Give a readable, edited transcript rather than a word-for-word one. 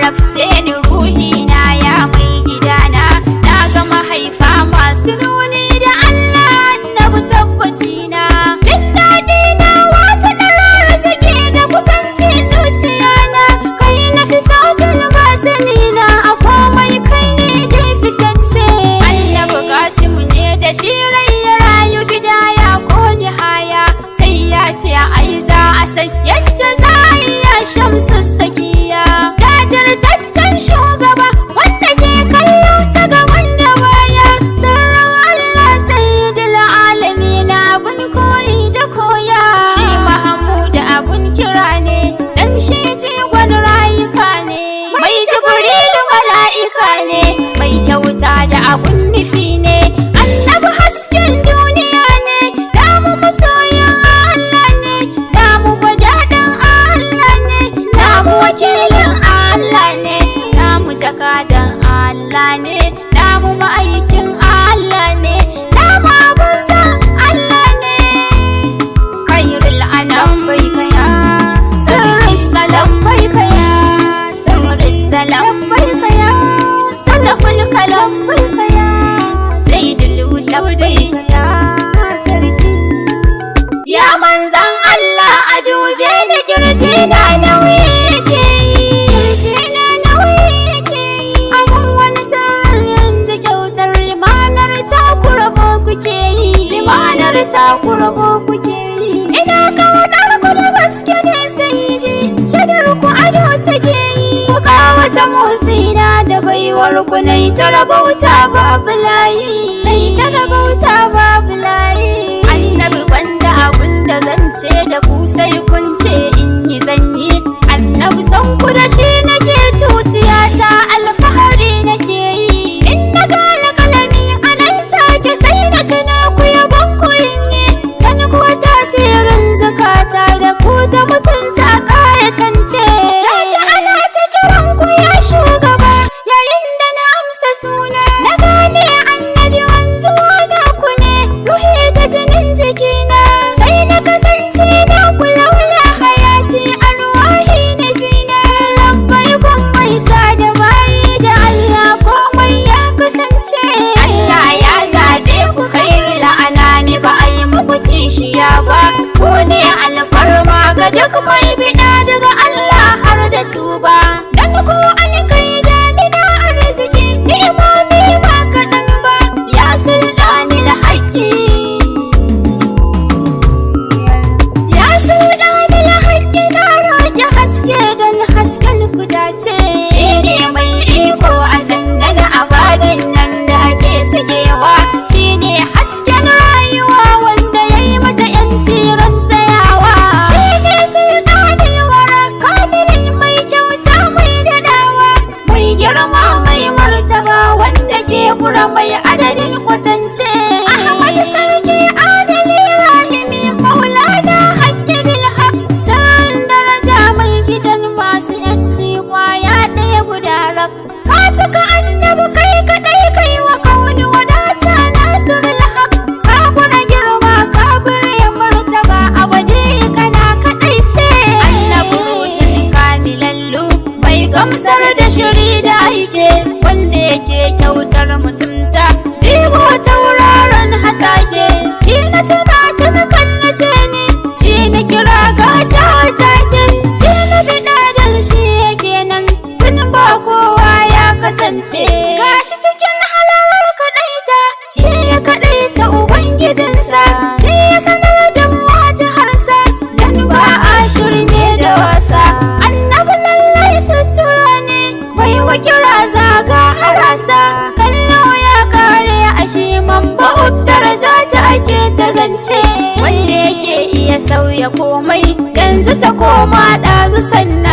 rafce ni ruhina ya mai gidana. Na ga mahaifa masu nuni da Allah annabi tabbacina. Jin daɗi na wasu na arziki da kusanci zuciyana. Kai na fi sautin basanina a komai kai ne dai fitacce. Annabi Kasimu ne da shi rai ya rayu gidaya ko nihaya. Sai ya ce ai za a sayyance za a iya shamsu sakiya. Jajirtaccen shugaba wanda ke kallo ta gaban da baya. Sirrin Allah sayyidul alamin abun koyi da koya. Shi Mahamudu abun kira ne dan shi jigon rayuka ne. Mai Jibrilu mala'ika ne, mai kyauta da abun nufi ne. Annabi hasken duniya ne, damu masoyin Allah ne, damu gwadaɗin Allah ne, damu wakilin Allah ne, damu jakadan Allah ne, damu ma'aikin Allah ne, damu abun san Allah ne. Khairul anam bai kaya, sirrin salam bai kaya, sirrin salam bai kaya, sataful kalam bai kaya, zaidul wudai kaya sarki. Ya manzan Allah a dube ni kirji na nauyi yake yi, kirji na nauyi yake yi. Abun wani sirrin da kyautar limanar takurabo kuke yi, limanar takurabo kuke yi. Ina kaunar ku da gaske ne sayyidi, shagar ku ado take yi. Ku kawata motsina da baiwar ku nai ta rabauta babu layi, nai ta rabauta babu layi. Annabi banda abun da zan ce da ku sai kun ce in yi zanyi. Annabi san ku da shi nake tutiya ta alfahari nake yi. In na gane kalami a nan take sai na tuna ku yabon ku in yi. Dan kuwa tasirin zakata da ku da mutunta kayatance. Na ji ana ta kiran ku ya shugaba yayin da na amsa suna. Na gane annabi wanzuwa na ku ne, ruhi da jinin jikina. Sai na kasance na kula wala hayati arwahi na bina. Labbai kun mai sa da bayi da Allah komai ya kasance. Allah ya zaɓe ku khairul anami ba a yi muku kishiya ba. Ku ne alfarma ga duk mai bida daga Allah har da tuba. Dan ku an kai damina arziki ni'imomi ba kaɗan ba. Ya sultanil haqqi, ya sultanil haqqi na roƙi haske don hasken ku dace. Shi ne mai iko a sandan ababin nan da ake tagewa. Shi ne hasken rayuwa wanda ya yi mata yanci ran tsayawa. Shi ne sultanil wara kamilin mai kyauta mai dadawa, mai girma mai martaba wanda ke kura mai adadin kwatance. Ahmad sarki adali rahimi maulana haqqi bil haq, san daraja mai gidan masu yanci kwaya ɗaya guda rak. Ka cika annabi kai kaɗai kai wa kauni wadata nasirul haq. Ka gura girma ka gure martaba abadi kana kaɗai ce. Annabi ruhin kamilallu mai gamsar da shiri da aike, wanda yake kyautar mutumta jigo tauraron hasake. Shi na tuna kan na ce ni, shi na kira gata take, shi na bida dal shi yake nan tun ba kowa ya kasance. Gashi cikin halarar kaɗaita, shi ya kaɗaita ubangijinsa, shi ya sanar da mu jiharsa dan ba a shirme da wasa. Annabi lallai sutura ne, bai wa kira zaga harasa. Kallo ya kare a shi manba'ud daraja ta ake ta zance, wanda yake iya sauya komai yanzu ta koma ɗazu sannan